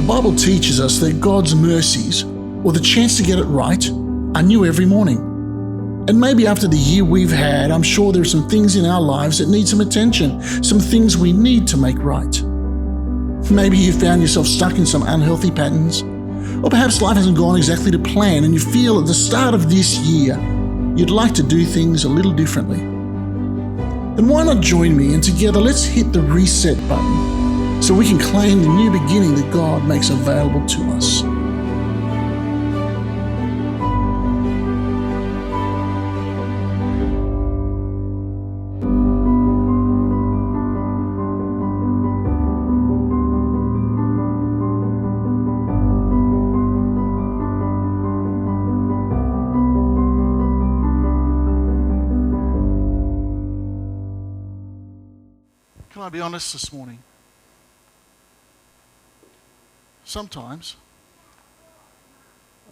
Bible teaches us that God's mercies, or the chance to get it right, are new every morning. And maybe after the year we've had, I'm sure there are some things in our lives that need some attention, some things we need to make right. Maybe you found yourself stuck in some unhealthy patterns, or perhaps life hasn't gone exactly to plan and you feel at the start of this year you'd like to do things a little differently. Then why not join me and together let's hit the reset button so we can claim the new beginning that God makes available to us. Can I be honest this morning? Sometimes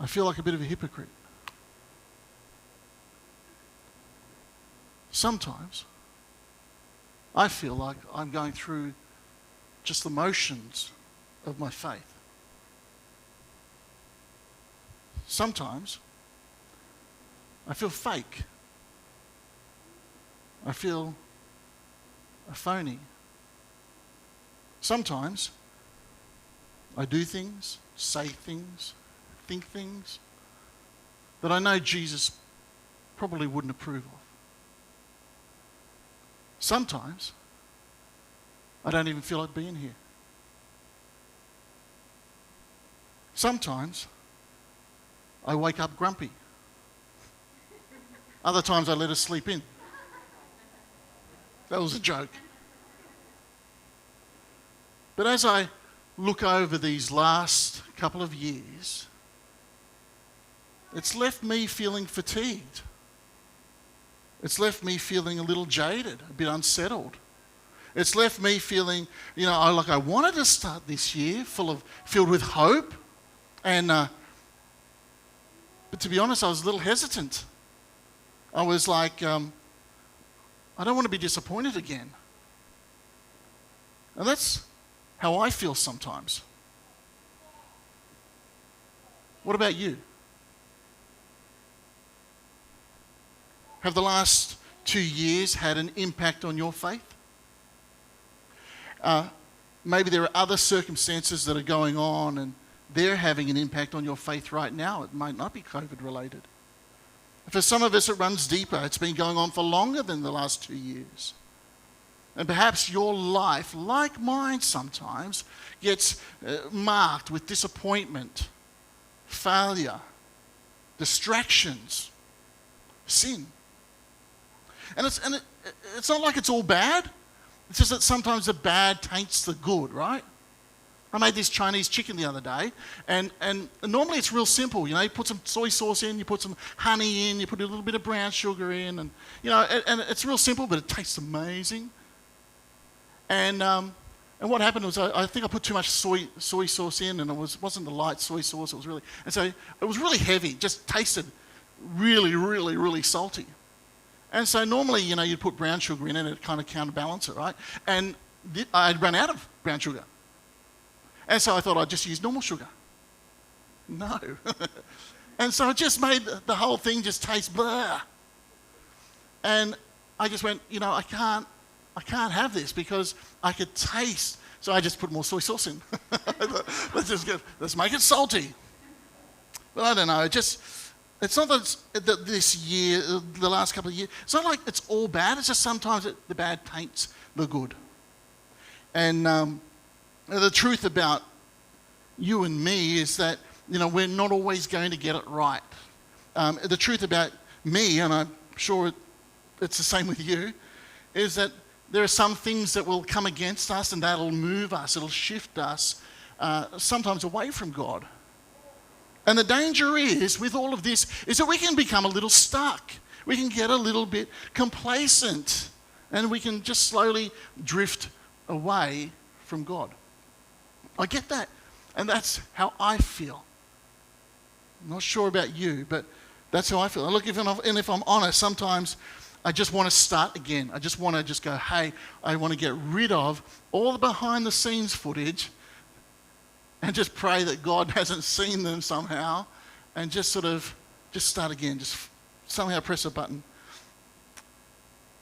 I feel like a bit of a hypocrite. Sometimes I feel like I'm going through just the motions of my faith. Sometimes I feel fake. I feel a phony. Sometimes I do things, say things, think things that I know Jesus probably wouldn't approve of. Sometimes I don't even feel like being here. Sometimes I wake up grumpy. Other times I let us sleep in. That was a joke. But as I look over these last couple of years, it's left me feeling fatigued. It's left me feeling a little jaded, a bit unsettled. It's left me feeling, I wanted to start this year filled with hope, but to be honest, I was a little hesitant. I was like, I don't want to be disappointed again. And that's how I feel sometimes. What about you? Have the last 2 years had an impact on your faith? Maybe there are other circumstances that are going on and they're having an impact on your faith right now. It might not be COVID related. For some of us, it runs deeper. It's been going on for longer than the last 2 years. And perhaps your life, like mine sometimes, gets marked with disappointment, failure, distractions, sin. And it's not like it's all bad. It's just that sometimes the bad taints the good, right? I made this Chinese chicken the other day, and normally it's real simple. You put some soy sauce in, you put some honey in, you put a little bit of brown sugar in, and it's real simple, but it tastes amazing. And what happened was I think I put too much soy sauce in, and it wasn't the light soy sauce. It was really heavy. Just tasted really, really, really salty. And so normally, you'd put brown sugar in and it kind of counterbalance it, right? And I'd run out of brown sugar. And so I thought I'd just use normal sugar. No. And so it just made the whole thing just taste blah. And I just went, I can't have this because I could taste. So I just put more soy sauce in. Let's make it salty. But I don't know. It's not that this year, the last couple of years, it's not like it's all bad. It's just sometimes the bad taints the good. And the truth about you and me is that, we're not always going to get it right. The truth about me, and I'm sure it's the same with you, is that there are some things that will come against us and that'll move us, it'll shift us, sometimes away from God. And the danger is, with all of this, is that we can become a little stuck. We can get a little bit complacent and we can just slowly drift away from God. I get that. And that's how I feel. I'm not sure about you, but that's how I feel. Look, if I'm honest, sometimes I just want to start again. I just want to go, hey, I want to get rid of all the behind the scenes footage and just pray that God hasn't seen them somehow, and just start again, just somehow press a button.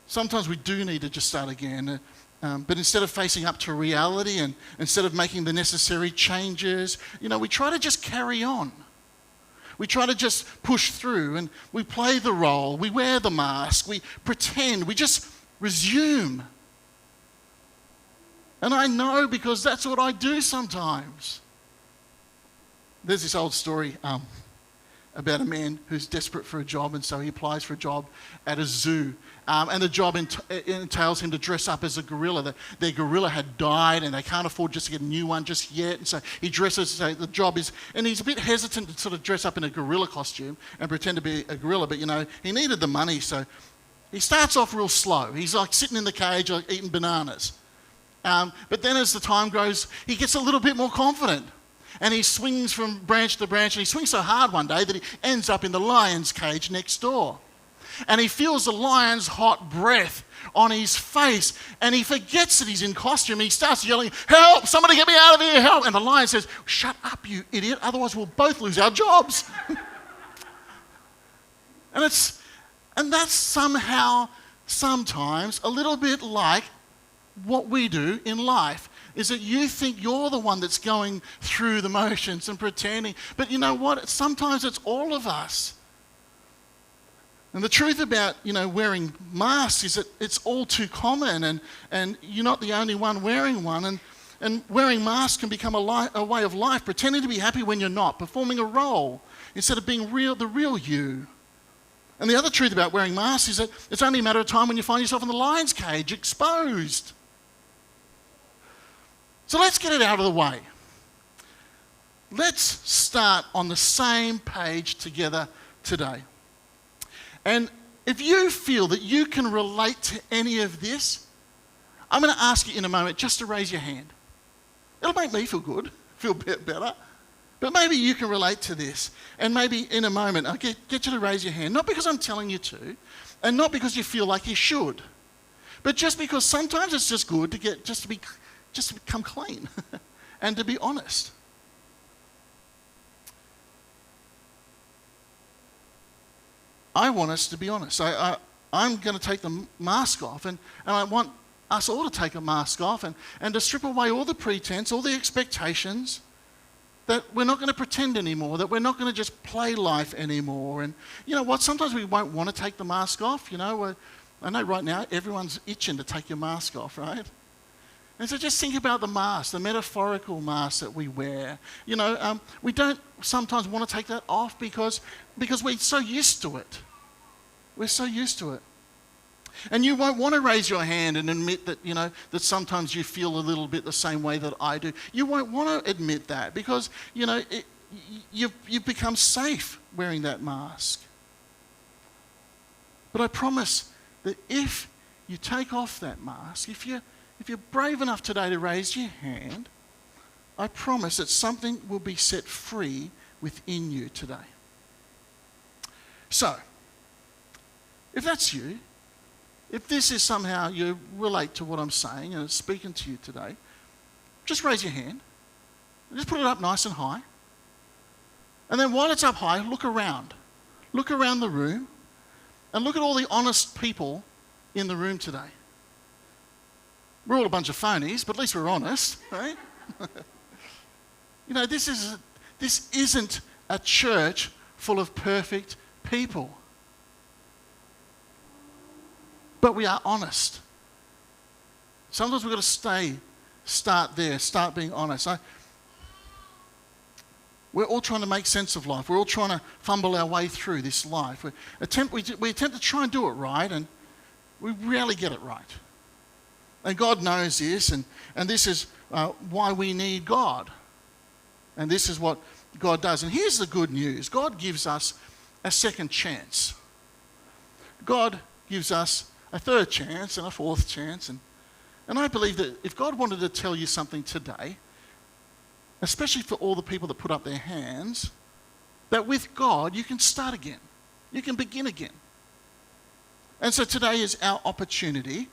Sometimes we do need to just start again, but instead of facing up to reality and instead of making the necessary changes, we try to just carry on. We try to just push through, and we play the role, we wear the mask, we pretend, we just resume. And I know, because that's what I do sometimes. There's this old story about a man who's desperate for a job, and so he applies for a job at a zoo. And the job entails him to dress up as a gorilla. Their gorilla had died, and they can't afford just to get a new one just yet. And so he dresses, so the job is, and he's a bit hesitant to sort of dress up in a gorilla costume and pretend to be a gorilla, but he needed the money, so he starts off real slow. He's like sitting in the cage, like eating bananas. But then as the time goes, he gets a little bit more confident. And he swings from branch to branch, and he swings so hard one day that he ends up in the lion's cage next door. And he feels the lion's hot breath on his face, and he forgets that he's in costume, and he starts yelling, "Help! Somebody get me out of here, help!" And the lion says, "Shut up, you idiot, otherwise we'll both lose our jobs." And that's somehow, sometimes, a little bit like what we do in life. Is that you think you're the one that's going through the motions and pretending. But you know what? Sometimes it's all of us. And the truth about, wearing masks is that it's all too common, and you're not the only one wearing one. And wearing masks can become a way of life, pretending to be happy when you're not, performing a role instead of being the real you. And the other truth about wearing masks is that it's only a matter of time when you find yourself in the lion's cage, exposed. So let's get it out of the way. Let's start on the same page together today. And if you feel that you can relate to any of this, I'm going to ask you in a moment just to raise your hand. It'll make me feel good, feel a bit better. But maybe you can relate to this. And maybe in a moment I'll get you to raise your hand. Not because I'm telling you to, and not because you feel like you should, but just because sometimes it's just good to become clean and to be honest. I want us to be honest. I'm going to take the mask off, and I want us all to take a mask off and to strip away all the pretense, all the expectations, that we're not going to pretend anymore, that we're not going to just play life anymore. And you know what? Sometimes we won't want to take the mask off. I know right now everyone's itching to take your mask off, right? And so just think about the mask, the metaphorical mask that we wear. We don't sometimes want to take that off because we're so used to it. We're so used to it. And you won't want to raise your hand and admit that, that sometimes you feel a little bit the same way that I do. You won't want to admit that because, you've become safe wearing that mask. But I promise that if you take off that mask, if you're brave enough today to raise your hand, I promise that something will be set free within you today. So, if that's you, if this is somehow you relate to what I'm saying and it's speaking to you today, just raise your hand. Just put it up nice and high. And then while it's up high, look around. Look around the room and look at all the honest people in the room today. We're all a bunch of phonies, but at least we're honest, right? This isn't a church full of perfect people. But we are honest. Sometimes we've got to start being honest. We're all trying to make sense of life. We're all trying to fumble our way through this life. We attempt to try and do it right, and we rarely get it right. And God knows this, and this is why we need God. And this is what God does. And here's the good news. God gives us a second chance. God gives us a third chance and a fourth chance. And I believe that if God wanted to tell you something today, especially for all the people that put up their hands, that with God you can start again. You can begin again. And so today is our opportunity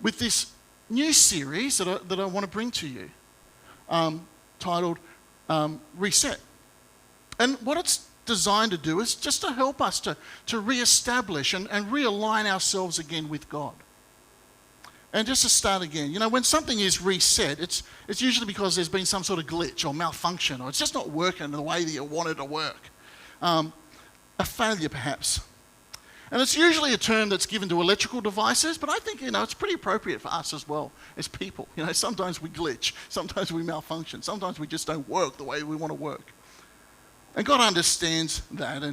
with this new series that I want to bring to you. titled Reset. And what it's designed to do is just to help us to reestablish and realign ourselves again with God. And just to start again, you know, when something is reset, it's usually because there's been some sort of glitch or malfunction, or it's just not working the way that you want it to work. A failure, perhaps. And it's usually a term that's given to electrical devices, but I think, you know, it's pretty appropriate for us as well as people. You know, sometimes we glitch, sometimes we malfunction, sometimes we just don't work the way we want to work. And God understands that,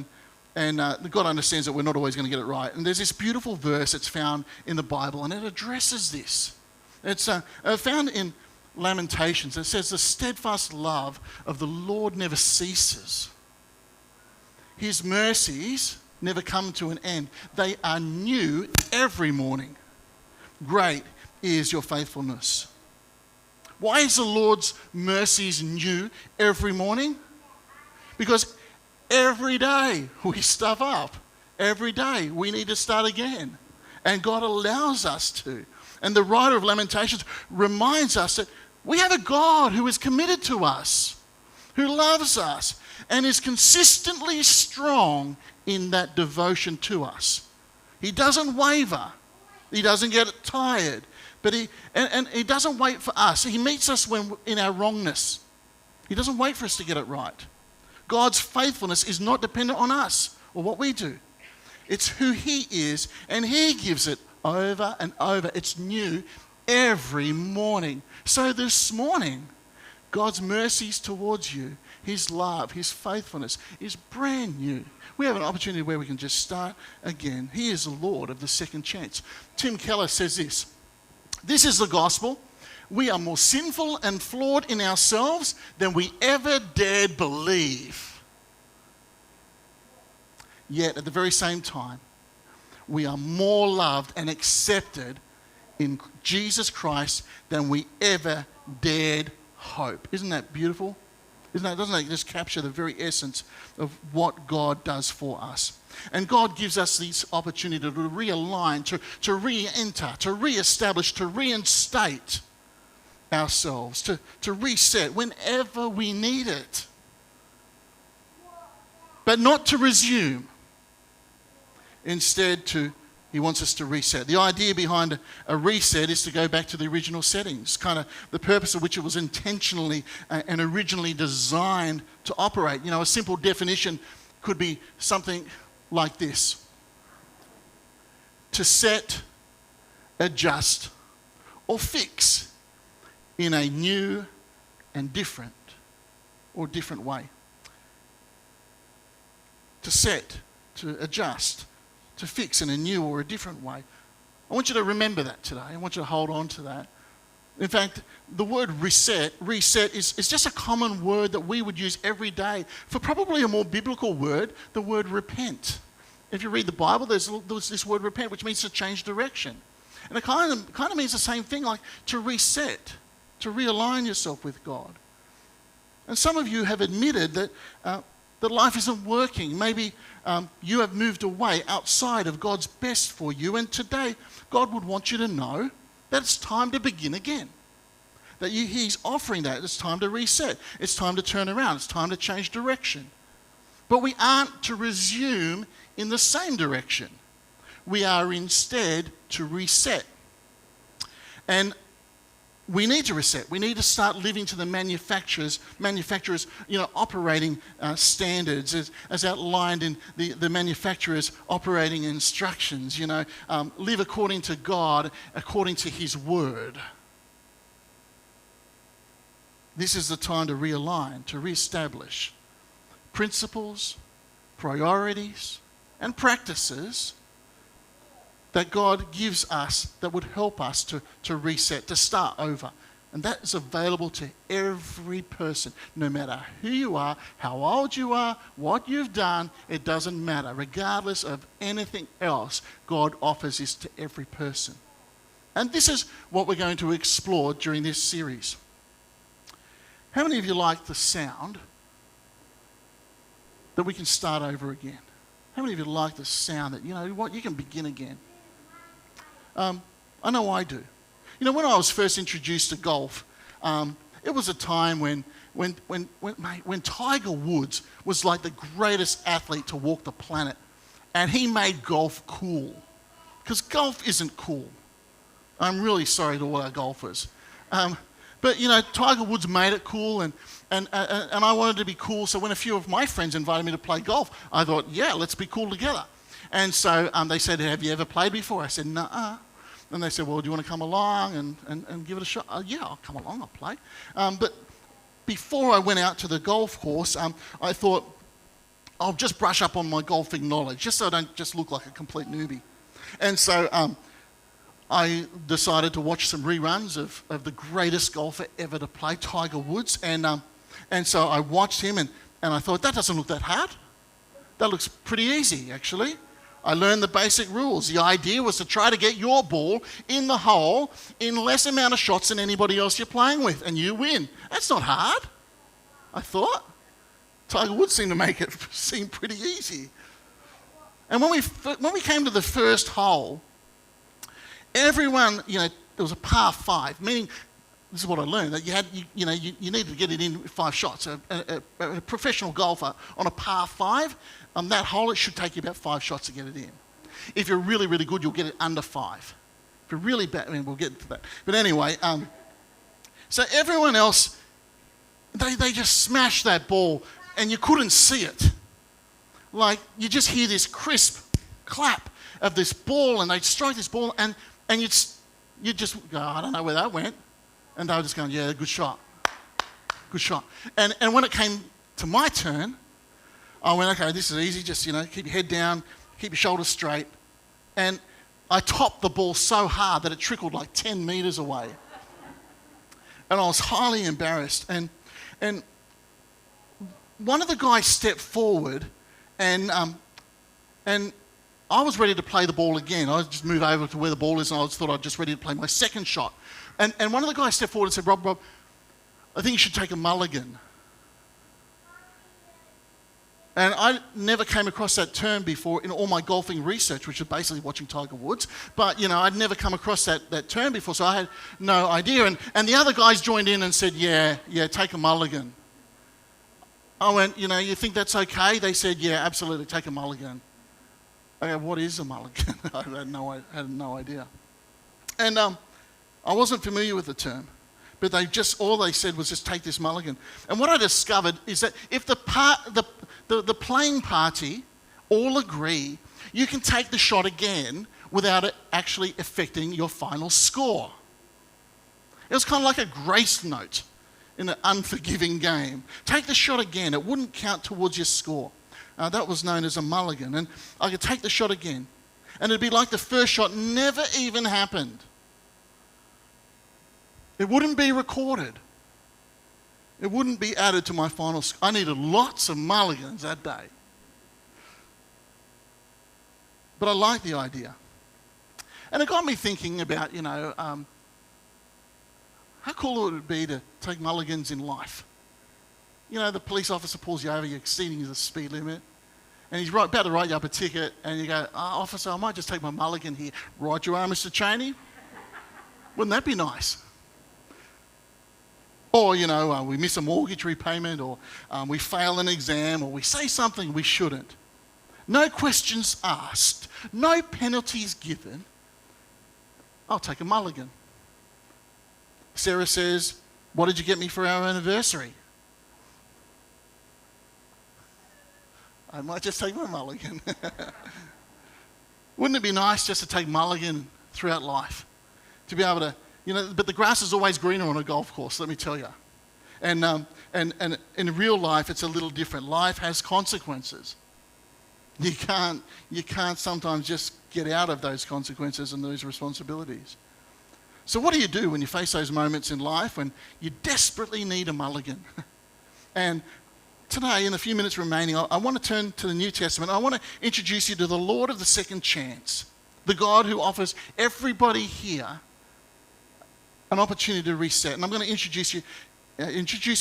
and God understands that we're not always going to get it right. And there's this beautiful verse that's found in the Bible, and it addresses this. It's found in Lamentations. It says, "The steadfast love of the Lord never ceases. His mercies never come to an end. They are new every morning. Great is your faithfulness." Why is the Lord's mercies new every morning? Because every day we stuff up. Every day we need to start again. And God allows us to. And the writer of Lamentations reminds us that we have a God who is committed to us, who loves us, and is consistently strong in that devotion to us. He doesn't waver. He doesn't get tired. But he doesn't wait for us. He meets us when in our wrongness. He doesn't wait for us to get it right. God's faithfulness is not dependent on us or what we do. It's who He is, and He gives it over and over. It's new every morning. So this morning, God's mercies towards you, His love, His faithfulness is brand new. We have an opportunity where we can just start again. He is the Lord of the second chance. Tim Keller says this: "This is the gospel. We are more sinful and flawed in ourselves than we ever dared believe. Yet at the very same time, we are more loved and accepted in Jesus Christ than we ever dared hope." Isn't that beautiful? Doesn't that just capture the very essence of what God does for us? And God gives us this opportunity to realign, to re-enter, to re-establish, to reinstate ourselves, to reset whenever we need it. But not to resume. Instead, He wants us to reset. The idea behind a reset is to go back to the original settings, kind of the purpose of which it was intentionally and originally designed to operate. You know, a simple definition could be something like this: to set, adjust, or fix in a new and different way. To set, to adjust, to fix in a new or a different way. I want you to remember that today. I want you to hold on to that. In fact, the word reset is just a common word that we would use every day for probably a more biblical word, the word repent. If you read the Bible, there's this word repent, which means to change direction. And it kind of means the same thing, like to reset, to realign yourself with God. And some of you have admitted that life isn't working. Maybe you have moved away outside of God's best for you. And today, God would want you to know that it's time to begin again. That He's offering that. It's time to reset. It's time to turn around. It's time to change direction. But we aren't to resume in the same direction. We are instead to reset. And we need to reset. We need to start living to the manufacturers' operating standards as outlined in the manufacturer's operating instructions. Live according to God, according to His word. This is the time to realign, to reestablish principles, priorities, and practices that God gives us that would help us to reset, to start over. And that is available to every person, no matter who you are, how old you are, what you've done, it doesn't matter. Regardless of anything else, God offers this to every person. And this is what we're going to explore during this series. How many of you like the sound that we can start over again? How many of you like the sound that, you can begin again? I know I do. When I was first introduced to golf, It was a time when Tiger Woods was like the greatest athlete to walk the planet. And he made golf cool. Because golf isn't cool. I'm really sorry to all our golfers. But, Tiger Woods made it cool, and I wanted to be cool. So when a few of my friends invited me to play golf, I thought, yeah, let's be cool together. And so they said, have you ever played before? I said, nuh-uh. And they said, well, do you want to come along and give it a shot? Yeah, I'll come along, I'll play. But before I went out to the golf course, I thought, I'll just brush up on my golfing knowledge, just so I don't just look like a complete newbie. And so I decided to watch some reruns of the greatest golfer ever to play, Tiger Woods. And so I watched him, and I thought, that doesn't look that hard. That looks pretty easy, actually. I learned the basic rules. The idea was to try to get your ball in the hole in less amount of shots than anybody else you're playing with, and you win. That's not hard, I thought. Tiger Woods seemed to make it seem pretty easy. And when we came to the first hole, everyone, there was a par 5, meaning, this is what I learned, that you needed to get it in 5 shots. A professional golfer on a par 5, on that hole, it should take you about 5 shots to get it in. If you're really, really good, you'll get it under 5. If you're really bad, we'll get to that. But anyway, so everyone else, they just smashed that ball, and you couldn't see it. Like, you just hear this crisp clap of this ball, and they'd strike this ball, and you'd just go, I don't know where that went. And they were just going, yeah, good shot. Good shot. And when it came to my turn, I went, okay, this is easy. Just, keep your head down, keep your shoulders straight. And I topped the ball so hard that it trickled like 10 meters away. And I was highly embarrassed. And one of the guys stepped forward, and I was ready to play the ball again. I just moved over to where the ball is, and I thought I was just ready to play my second shot. And one of the guys stepped forward and said, Rob, I think you should take a mulligan. And I never came across that term before in all my golfing research, which is basically watching Tiger Woods. But, I'd never come across that term before, so I had no idea. And the other guys joined in and said, yeah, take a mulligan. I went, you think that's okay? They said, yeah, absolutely, take a mulligan. I go, what is a mulligan? I had no idea. And I wasn't familiar with the term. But all they said was just take this mulligan. And what I discovered is that if the playing party all agree, you can take the shot again without it actually affecting your final score. It was kind of like a grace note in an unforgiving game. Take the shot again. It wouldn't count towards your score. That was known as a mulligan. And I could take the shot again. And it'd be like the first shot never even happened. It wouldn't be recorded. It wouldn't be added to my final score. I needed lots of mulligans that day. But I liked the idea. And it got me thinking about, how cool would it be to take mulligans in life? The police officer pulls you over, you're exceeding the speed limit, and he's about to write you up a ticket, and you go, officer, I might just take my mulligan here. Right you are, Mr. Cheney. Wouldn't that be nice? Or, we miss a mortgage repayment, or we fail an exam, or we say something we shouldn't. No questions asked, no penalties given. I'll take a mulligan. Sarah says, what did you get me for our anniversary? I might just take my mulligan. Wouldn't it be nice just to take mulligan throughout life? To be able to, but the grass is always greener on a golf course, let me tell you. And in real life, it's a little different. Life has consequences. You can't sometimes just get out of those consequences and those responsibilities. So what do you do when you face those moments in life when you desperately need a mulligan? And today, in the few minutes remaining, I want to turn to the New Testament. I want to introduce you to the Lord of the second chance, the God who offers everybody here an opportunity to reset. And I'm going to introduce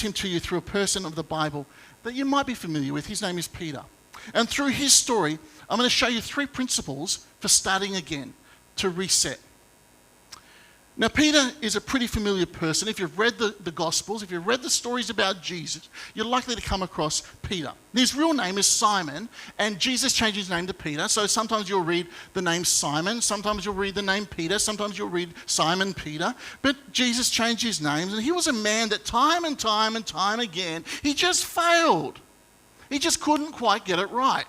him to you through a person of the Bible that you might be familiar with. His name is Peter. And through his story, I'm going to show you 3 principles for starting again, to reset. Now, Peter is a pretty familiar person. If you've read the Gospels, if you've read the stories about Jesus, you're likely to come across Peter. His real name is Simon, and Jesus changed his name to Peter. So sometimes you'll read the name Simon, sometimes you'll read the name Peter, sometimes you'll read Simon Peter. But Jesus changed his name, and he was a man that time and time and time again, he just failed. He just couldn't quite get it right.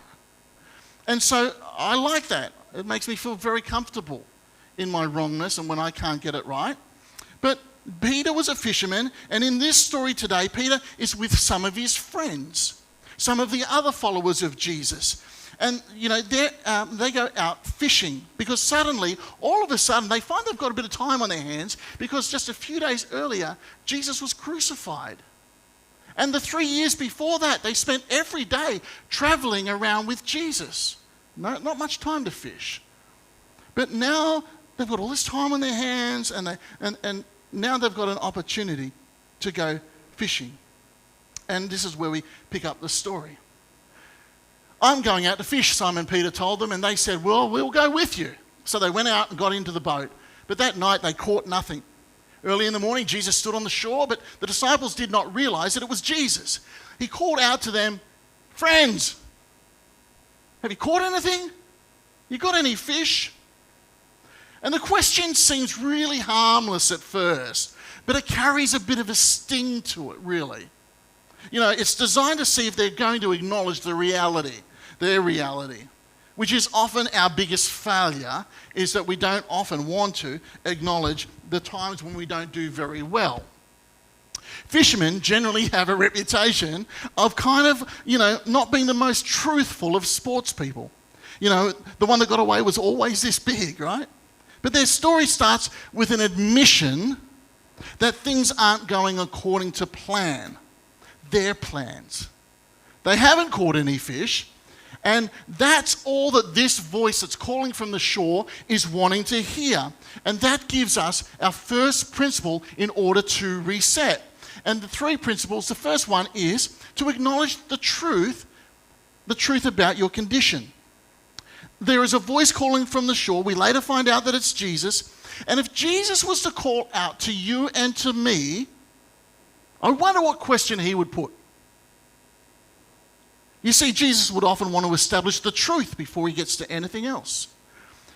And so I like that. It makes me feel very comfortable in my wrongness and when I can't get it right. But Peter was a fisherman, and in this story today, Peter is with some of his friends, some of the other followers of Jesus. And, they go out fishing because all of a sudden, they find they've got a bit of time on their hands because just a few days earlier, Jesus was crucified. And the 3 years before that, they spent every day traveling around with Jesus. Not much time to fish. But now they've got all this time on their hands, and now they've got an opportunity to go fishing. And this is where we pick up the story. I'm going out to fish, Simon Peter told them, and they said, well, we'll go with you. So they went out and got into the boat. But that night they caught nothing. Early in the morning, Jesus stood on the shore, but the disciples did not realize that it was Jesus. He called out to them, friends, have you caught anything? You got any fish? And the question seems really harmless at first, but it carries a bit of a sting to it, really. It's designed to see if they're going to acknowledge their reality, which is often our biggest failure, is that we don't often want to acknowledge the times when we don't do very well. Fishermen generally have a reputation of not being the most truthful of sports people. The one that got away was always this big, right? But their story starts with an admission that things aren't going according to plan, their plans. They haven't caught any fish, and that's all that this voice that's calling from the shore is wanting to hear. And that gives us our first principle in order to reset. And the three principles, the first one is to acknowledge the truth about your condition. There is a voice calling from the shore. We later find out that it's Jesus. And if Jesus was to call out to you and to me, I wonder what question he would put. You see, Jesus would often want to establish the truth before he gets to anything else,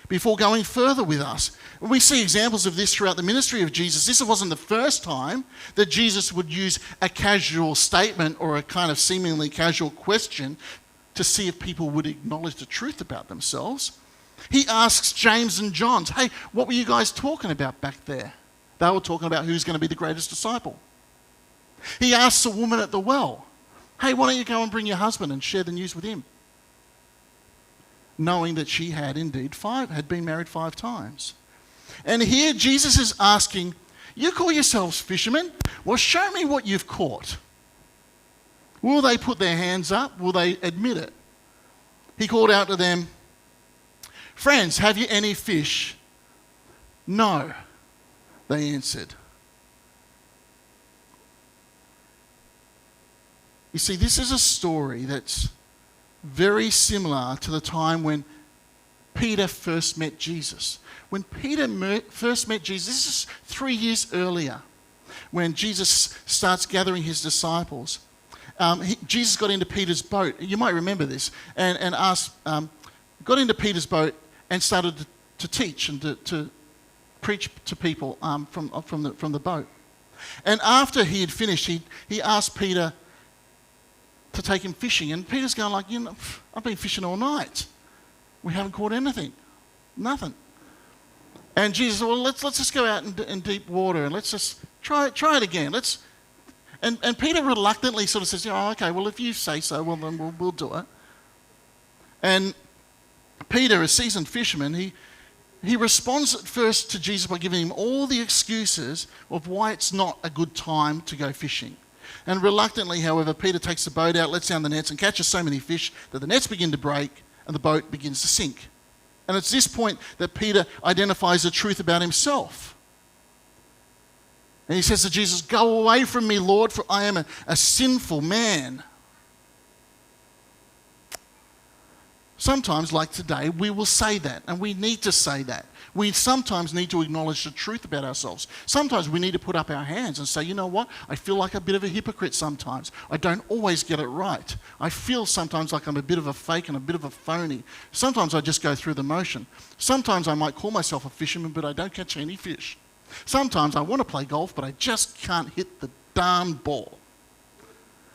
before going further with us. We see examples of this throughout the ministry of Jesus. This wasn't the first time that Jesus would use a casual statement or a kind of seemingly casual question to see if people would acknowledge the truth about themselves. He asks James and John, hey, what were you guys talking about back there? They were talking about who's going to be the greatest disciple. He asks a woman at the well, hey, why don't you go and bring your husband and share the news with him? Knowing that she had been married 5 times. And here Jesus is asking, you call yourselves fishermen? Well, show me what you've caught. Will they put their hands up? Will they admit it? He called out to them, friends, have you any fish? No, they answered. You see, this is a story that's very similar to the time when Peter first met Jesus. When Peter first met Jesus, this is 3 years earlier, when Jesus starts gathering his disciples. Jesus got into Peter's boat. You might remember this, and got into Peter's boat and started to teach and to preach to people from the boat. And after he had finished, he asked Peter to take him fishing, and Peter's going like, I've been fishing all night. We haven't caught anything, nothing. And Jesus said, well, let's just go out in deep water and let's just try it again. And Peter reluctantly sort of says, okay, well, if you say so, well, then we'll do it. And Peter, a seasoned fisherman, he responds at first to Jesus by giving him all the excuses of why it's not a good time to go fishing. And reluctantly, however, Peter takes the boat out, lets down the nets, and catches so many fish that the nets begin to break and the boat begins to sink. And it's this point that Peter identifies the truth about himself. And he says to Jesus, go away from me, Lord, for I am a sinful man. sometimes, like today, we will say that, and we need to say that. We sometimes need to acknowledge the truth about ourselves. Sometimes we need to put up our hands and say, you know what? I feel like a bit of a hypocrite sometimes. I don't always get it right. I feel sometimes like I'm a bit of a fake and a bit of a phony. Sometimes I just go through the motion. Sometimes I might call myself a fisherman, but I don't catch any fish. Sometimes I want to play golf, but I just can't hit the darn ball.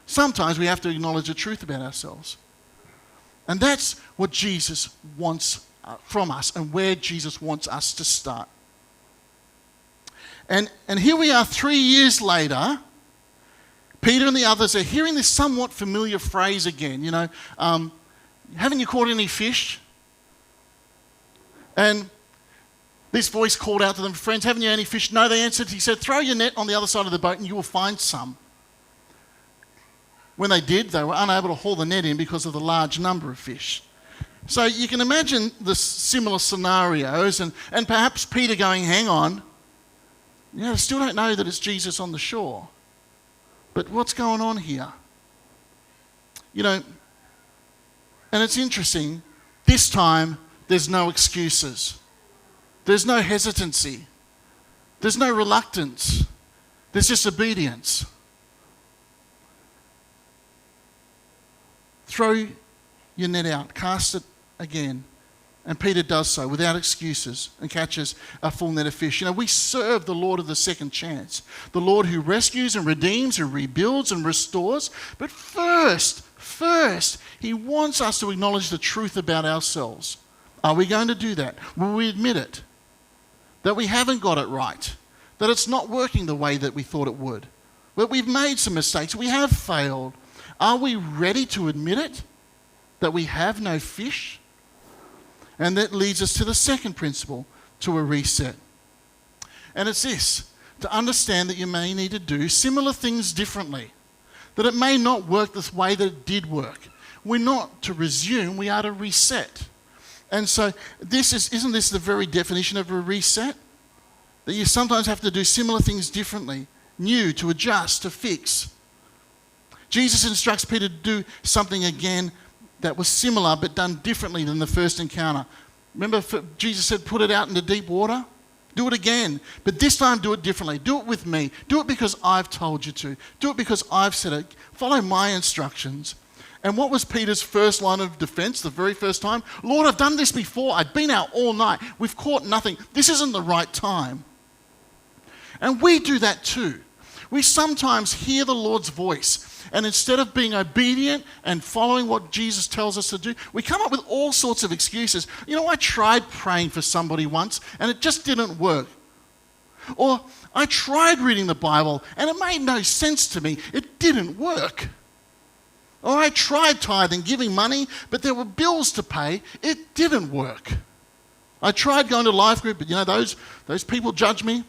Sometimes we have to acknowledge the truth about ourselves. And that's what Jesus wants from us and where Jesus wants us to start. And here we are 3 years later. Peter and the others are hearing this somewhat familiar phrase again. You know, haven't you caught any fish? And this voice called out to them, friends, haven't you any fish? No, they answered. He said, throw your net on the other side of the boat and you will find some. When they did, they were unable to haul the net in because of the large number of fish. So you can imagine the similar scenarios and perhaps Peter going, hang on, I still don't know that it's Jesus on the shore. But what's going on here? You know, and it's interesting, this time there's no excuses. There's no hesitancy. There's no reluctance. There's just obedience. Throw your net out, cast it again. And Peter does so without excuses and catches a full net of fish. You know, we serve the Lord of the second chance, the Lord who rescues and redeems, who rebuilds and restores. But first, he wants us to acknowledge the truth about ourselves. Are we going to do that? Will we admit it? That we haven't got it right? That it's not working the way that we thought it would? That we've made some mistakes? We have failed? Are we ready to admit it? That we have no fish? And that leads us to the second principle, to a reset. And it's this, to understand that you may need to do similar things differently. That it may not work the way that it did work. We're not to resume, we are to reset. And so isn't this the very definition of a reset? That you sometimes have to do similar things differently, new, to adjust, to fix. Jesus instructs Peter to do something again that was similar but done differently than the first encounter. Remember, Jesus said, put it out into deep water? Do it again, but this time do it differently. Do it with me. Do it because I've told you to. Do it because I've said it. Follow my instructions. And what was Peter's first line of defense the very first time? Lord, I've done this before. I've been out all night. We've caught nothing. This isn't the right time. And we do that too. We sometimes hear the Lord's voice, and instead of being obedient and following what Jesus tells us to do, we come up with all sorts of excuses. You know, I tried praying for somebody once, and it just didn't work. Or I tried reading the Bible, and it made no sense to me. It didn't work. Or I tried tithing, giving money, but there were bills to pay. It didn't work. I tried going to life group, but you know, those people judge me,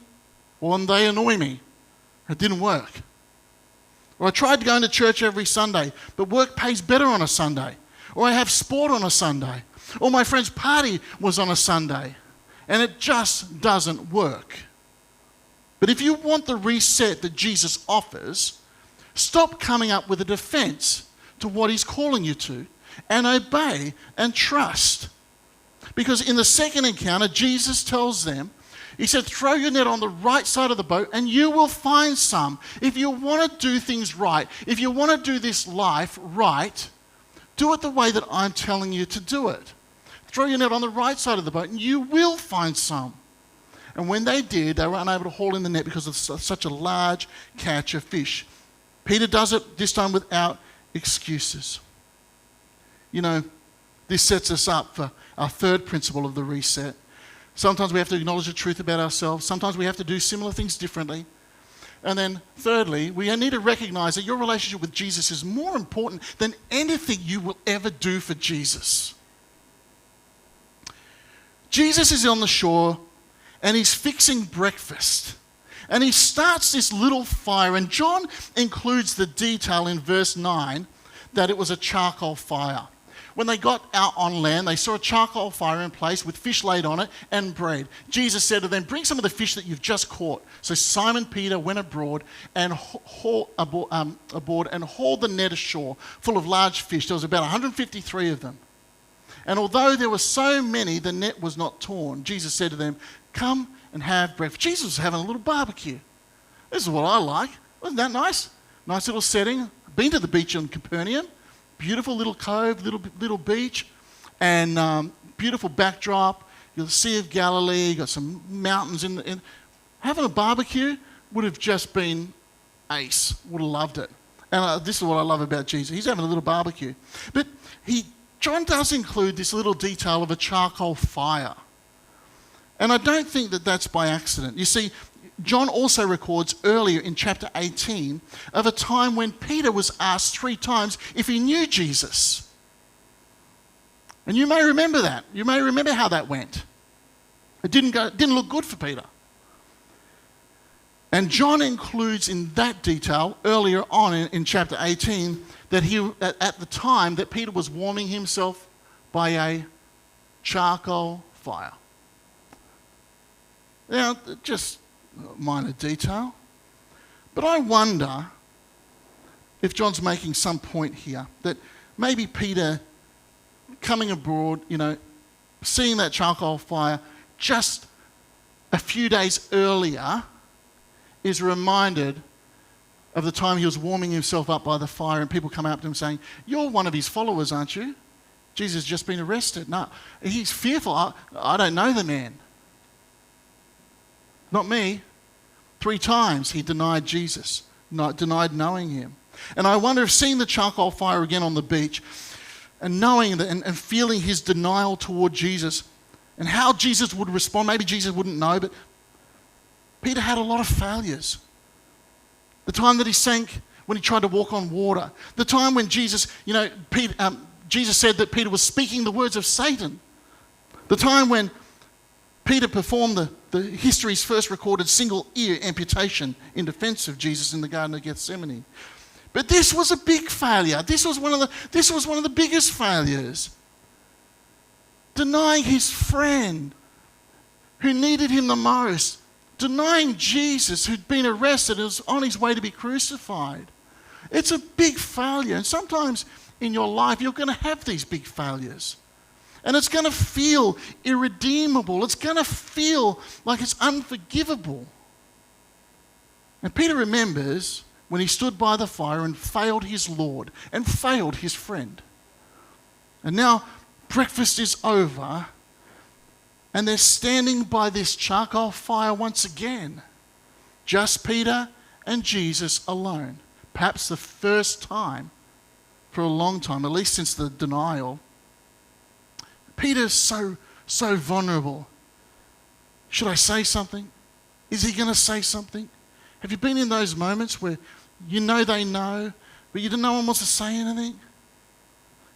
or they annoy me. It didn't work. Or I tried going to church every Sunday, but work pays better on a Sunday. Or I have sport on a Sunday. Or my friend's party was on a Sunday. And it just doesn't work. But if you want the reset that Jesus offers, stop coming up with a defense to what he's calling you to, and obey and trust. Because in the second encounter, Jesus tells them, he said, throw your net on the right side of the boat and you will find some. If you want to do things right, if you want to do this life right, do it the way that I'm telling you to do it. Throw your net on the right side of the boat and you will find some. And when they did, they were unable to haul in the net because of such a large catch of fish. Peter does it this time without excuses. You know, this sets us up for our third principle of the reset. Sometimes we have to acknowledge the truth about ourselves. Sometimes we have to do similar things differently. And then thirdly, we need to recognize that your relationship with Jesus is more important than anything you will ever do for Jesus. Jesus is on the shore and he's fixing breakfast. And he starts this little fire, and John includes the detail in verse 9 that it was a charcoal fire. When they got out on land, they saw a charcoal fire in place with fish laid on it and bread. Jesus said to them, bring some of the fish that you've just caught. So Simon Peter went aboard and hauled the net ashore full of large fish. There was about 153 of them. And although there were so many, the net was not torn. Jesus said to them, "Come and have breakfast." Jesus was having a little barbecue. This is what I like. Wasn't that nice? Nice little setting. Been to the beach in Capernaum. Beautiful little cove, little beach, and beautiful backdrop. You'll Sea of Galilee. Got some mountains in. Having a barbecue would have just been ace. Would have loved it. And this is what I love about Jesus. He's having a little barbecue, but John does include this little detail of a charcoal fire. And I don't think that that's by accident. You see, John also records earlier in chapter 18 of a time when Peter was asked 3 times if he knew Jesus. And you may remember that. You may remember how that went. It didn't look good for Peter. And John includes in that detail earlier on in chapter 18 that at the time that Peter was warming himself by a charcoal fire. Now, just a minor detail, but I wonder if John's making some point here that maybe Peter coming abroad, seeing that charcoal fire just a few days earlier is reminded of the time he was warming himself up by the fire and people come up to him saying, "You're one of his followers, aren't you? Jesus has just been arrested." No, he's fearful. I don't know the man. Not me. 3 times he denied Jesus, denied knowing him. And I wonder if seeing the charcoal fire again on the beach and knowing that and feeling his denial toward Jesus and how Jesus would respond, maybe Jesus wouldn't know, but Peter had a lot of failures. The time that he sank when he tried to walk on water. The time when Jesus said that Peter was speaking the words of Satan. The time when Peter performed the history's first recorded single ear amputation in defense of Jesus in the Garden of Gethsemane. But this was a big failure. This was one of the biggest failures. Denying his friend who needed him the most. Denying Jesus who'd been arrested and was on his way to be crucified. It's a big failure. And sometimes in your life you're going to have these big failures. And it's going to feel irredeemable. It's going to feel like it's unforgivable. And Peter remembers when he stood by the fire and failed his Lord and failed his friend. And now breakfast is over and they're standing by this charcoal fire once again. Just Peter and Jesus alone. Perhaps the first time for a long time, at least since the denial. Peter's so vulnerable. Should I say something? Is he going to say something? Have you been in those moments where they know, but no one wants to say anything?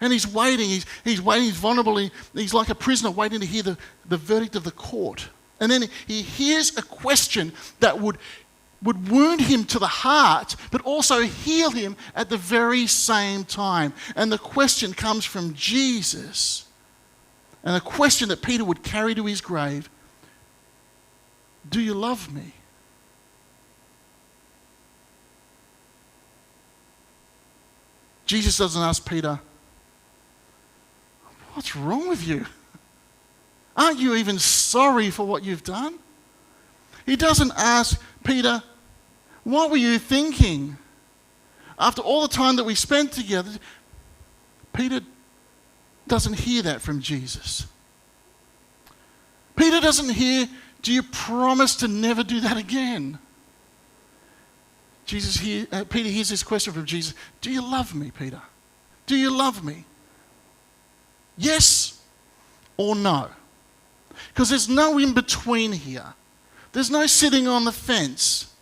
And he's waiting, he's waiting, he's vulnerable, he's like a prisoner waiting to hear the verdict of the court. And then he hears a question that would wound him to the heart, but also heal him at the very same time. And the question comes from Jesus. And a question that Peter would carry to his grave: do you love me? Jesus doesn't ask Peter, what's wrong with you? Aren't you even sorry for what you've done? He doesn't ask Peter, what were you thinking? After all the time that we spent together, Peter doesn't hear that from Jesus. Peter doesn't hear, do you promise to never do that again? Peter hears this question from Jesus, do you love me, Peter? Do you love me? Yes or no? Because there's no in between here. There's no sitting on the fence.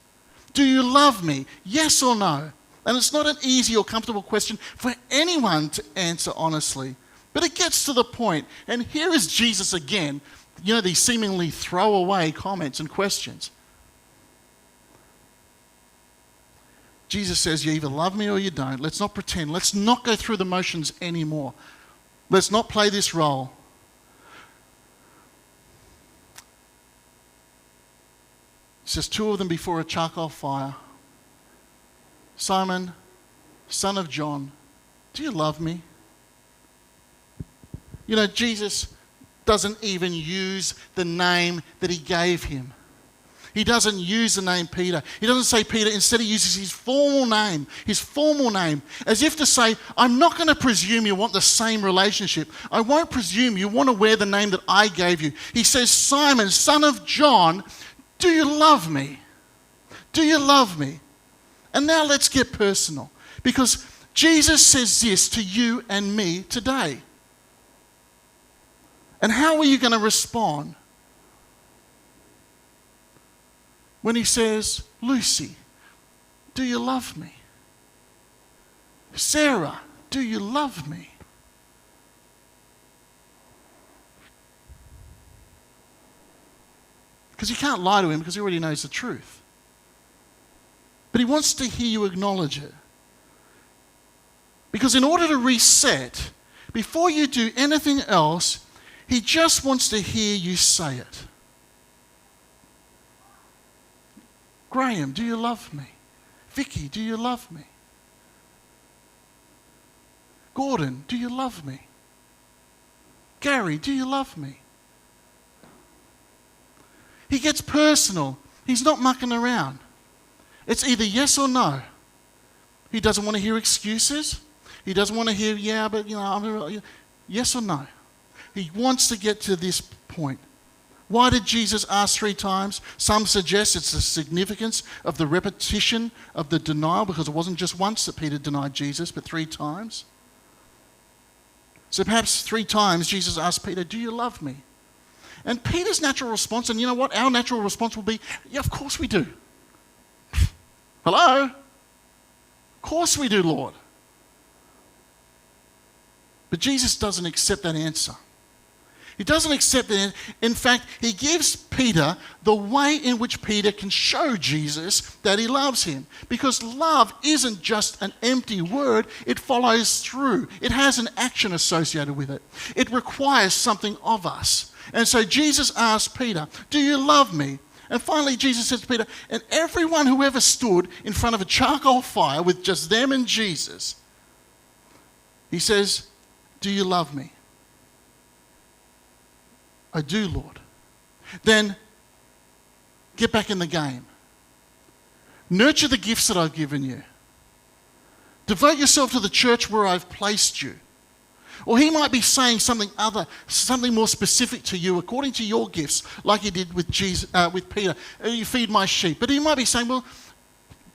Do you love me? Yes or no? And it's not an easy or comfortable question for anyone to answer honestly. But it gets to the point. And here is Jesus again, these seemingly throwaway comments and questions. Jesus says, you either love me or you don't. Let's not pretend. Let's not go through the motions anymore. Let's not play this role. It's just 2 of them before a charcoal fire. Simon, son of John, do you love me? You know, Jesus doesn't even use the name that he gave him. He doesn't use the name Peter. He doesn't say Peter. Instead, he uses his formal name, as if to say, I'm not going to presume you want the same relationship. I won't presume you want to wear the name that I gave you. He says, Simon, son of John, do you love me? Do you love me? And now let's get personal, because Jesus says this to you and me today. And how are you going to respond when he says, Lucy, do you love me? Sarah, do you love me? Because you can't lie to him, because he already knows the truth. But he wants to hear you acknowledge it. Because in order to reset, before you do anything else, he just wants to hear you say it. Graham, do you love me? Vicky, do you love me? Gordon, do you love me? Gary, do you love me? He gets personal. He's not mucking around. It's either yes or no. He doesn't want to hear excuses. He doesn't want to hear, yeah, but yes or no. He wants to get to this point. Why did Jesus ask 3 times? Some suggest it's the significance of the repetition of the denial, because it wasn't just once that Peter denied Jesus, but 3 times. So perhaps 3 times Jesus asked Peter, do you love me? And Peter's natural response, and you know what? Our natural response will be, yeah, of course we do. Hello? Of course we do, Lord. But Jesus doesn't accept that answer. He doesn't accept it. In fact, he gives Peter the way in which Peter can show Jesus that he loves him. Because love isn't just an empty word, it follows through. It has an action associated with it. It requires something of us. And so Jesus asked Peter, do you love me? And finally Jesus says to Peter, and everyone who ever stood in front of a charcoal fire with just them and Jesus, he says, do you love me? I do, Lord. Then get back in the game. Nurture the gifts that I've given you. Devote yourself to the church where I've placed you. Or he might be saying something more specific to you according to your gifts, like he did with with Peter. You feed my sheep. But he might be saying, well,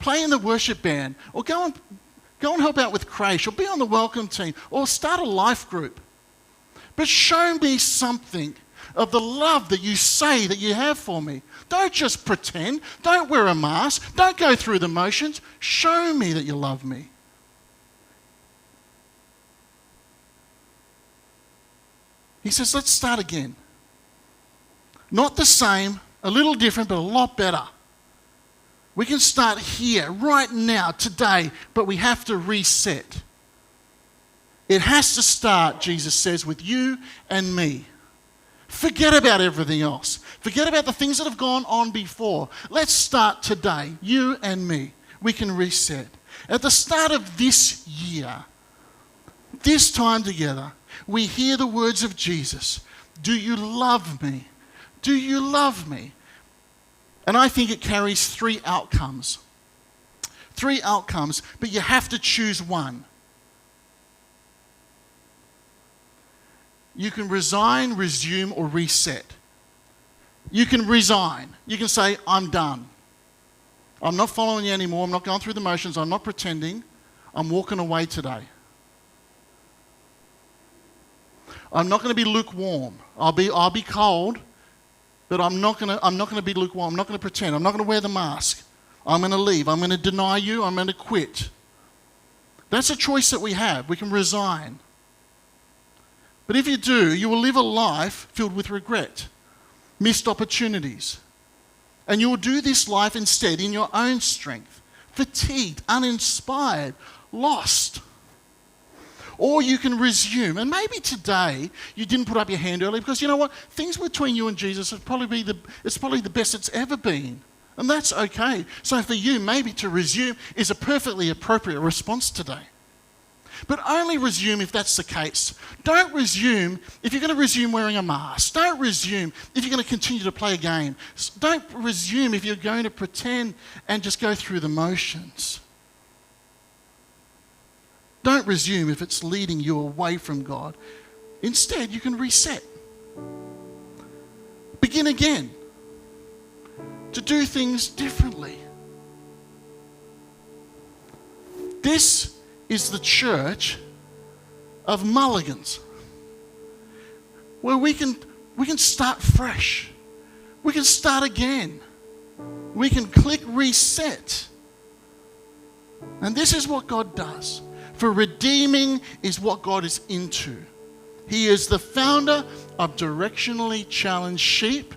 play in the worship band, or go and help out with creche, or be on the welcome team, or start a life group. But show me something of the love that you say that you have for me. Don't just pretend. Don't wear a mask. Don't go through the motions. Show me that you love me. He says, let's start again. Not the same, a little different, but a lot better. We can start here, right now, today, but we have to reset. It has to start, Jesus says, with you and me. Forget about everything else. Forget about the things that have gone on before. Let's start today, you and me. We can reset. At the start of this year, this time together, we hear the words of Jesus. Do you love me? Do you love me? And I think it carries 3 outcomes. 3 outcomes, but you have to choose one. You can resign, resume, or reset. You can resign. You can say, I'm done. I'm not following you anymore. I'm not going through the motions. I'm not pretending. I'm walking away today. I'm not going to be lukewarm. I'll be cold, but I'm not going to be lukewarm. I'm not going to pretend. I'm not going to wear the mask. I'm going to leave. I'm going to deny you. I'm going to quit. That's a choice that we have. We can resign. But if you do, you will live a life filled with regret, missed opportunities. And you will do this life instead in your own strength, fatigued, uninspired, lost. Or you can resume. And maybe today you didn't put up your hand early because you know what? Things between you and Jesus it's probably the best it's ever been. And that's okay. So for you, maybe to resume is a perfectly appropriate response today. But only resume if that's the case. Don't resume if you're going to resume wearing a mask. Don't resume if you're going to continue to play a game. Don't resume if you're going to pretend and just go through the motions. Don't resume if it's leading you away from God. Instead, you can reset. Begin again to do things differently. This is the church of mulligans, where we can start fresh. We can start again. We can click reset. And this is what God does. For redeeming is what God is into. He is the founder of directionally challenged sheep.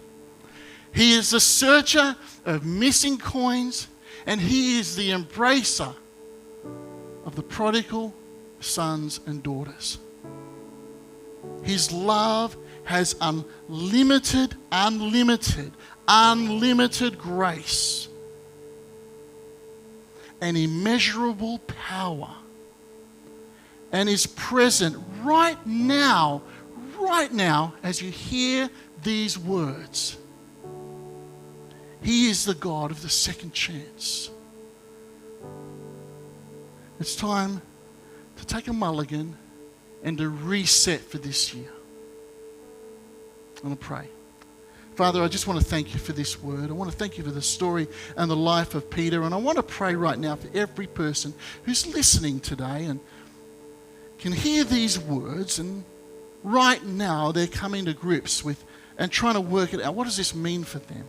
He is the searcher of missing coins. And he is the embracer of the prodigal sons and daughters. His love has unlimited grace and immeasurable power, and is present right now as you hear these words. He is the God of the second chance. It's time to take a mulligan and to reset for this year. I'm going to pray. Father, I just want to thank you for this word. I want to thank you for the story and the life of Peter. And I want to pray right now for every person who's listening today and can hear these words, and right now they're coming to grips with and trying to work it out. What does this mean for them?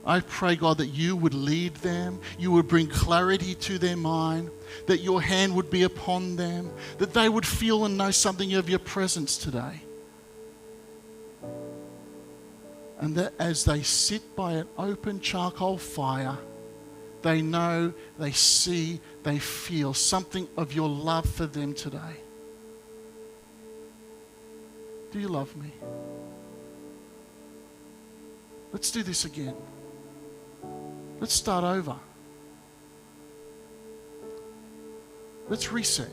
I pray, God, that you would lead them, you would bring clarity to their mind, that your hand would be upon them, that they would feel and know something of your presence today. And that as they sit by an open charcoal fire, they know, they see, they feel something of your love for them today. Do you love me? Let's do this again. Let's start over. Let's reset.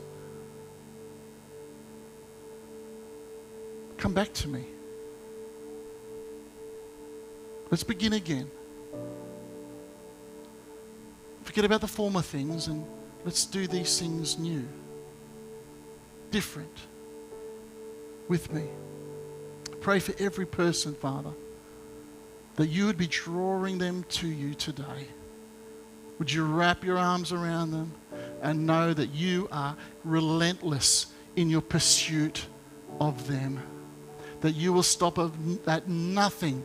Come back to me. Let's begin again. Forget about the former things and let's do these things new. Different. With me. Pray for every person, Father, that you would be drawing them to you today. Would you wrap your arms around them and know that you are relentless in your pursuit of them. That you will stop at nothing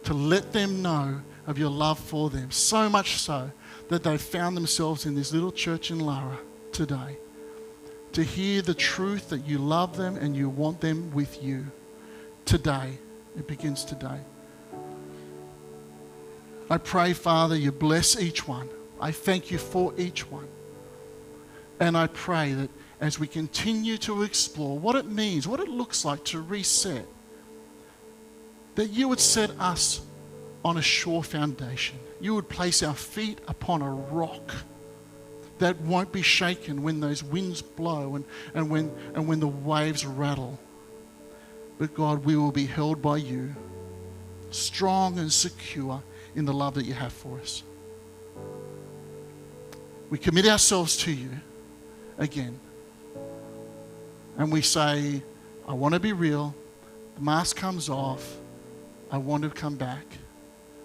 to let them know of your love for them. So much so that they've found themselves in this little church in Lara today to hear the truth that you love them and you want them with you. Today. It begins today. I pray, Father, you bless each one. I thank you for each one. And I pray that as we continue to explore what it means, what it looks like to reset, that you would set us on a sure foundation. You would place our feet upon a rock that won't be shaken when those winds blow and when the waves rattle. But God, we will be held by you, strong and secure in the love that you have for us. We commit ourselves to you again. And we say, I want to be real. The mask comes off. I want to come back.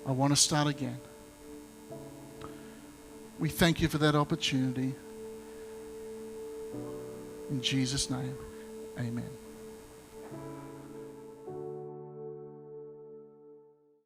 I want to start again. We thank you for that opportunity. In Jesus' name, amen.